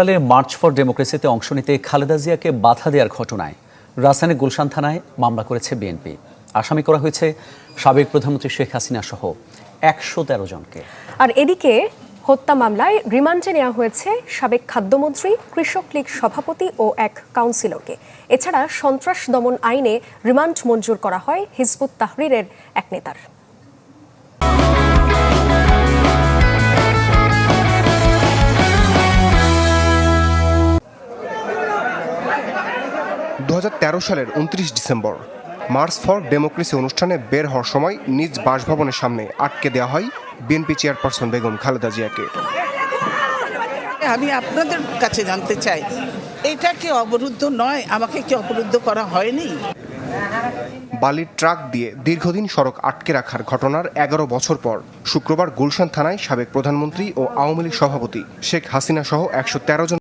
সালের March for ডেমোক্রেসিতে অংশ নিতে খালেদা জিয়াকে বাধা দেওয়ার ঘটনায় রাজধানীর গুলশান থানায় মামলা করেছে বিএনপি। আসামি করা হয়েছে সাবেক প্রধানমন্ত্রী শেখ হাসিনা সহ ১১৩ জনকে। আর এদিকে হত্যা মামলায় রিমান্ডে নেওয়া হয়েছে সাবেক খাদ্যমন্ত্রী, কৃষক লীগ সভাপতি ও এক কাউন্সিলরকে। এছাড়া সন্ত্রাস দমন আইনে রিমান্ড মঞ্জুর করা হয় হিজবুত তাহরিরের এক নেতার। ২০১৩ সালের ২৯ ডিসেম্বর মার্চ ফর ডেমোক্রেসি অনুষ্ঠানে বের হওয়ার সময় নিজ বাসভবনের সামনে আটকে দেওয়া হয় বিএনপি চেয়ারপারসন বেগম খালেদা জিয়াকে। আমি আপনাদের কাছে জানতে চাই, এটা কি অবরুদ্ধ নয়? আমাকে কি অবরুদ্ধ করা হয়নি? বালির ট্রাক দিয়ে দীর্ঘদিন সড়ক আটকে রাখার ঘটনার ১১ বছর পর শুক্রবার গুলশান থানায় সাবেক প্রধানমন্ত্রী ও আওয়ামী লীগ সভাপতি শেখ হাসিনা সহ ১১৩ জন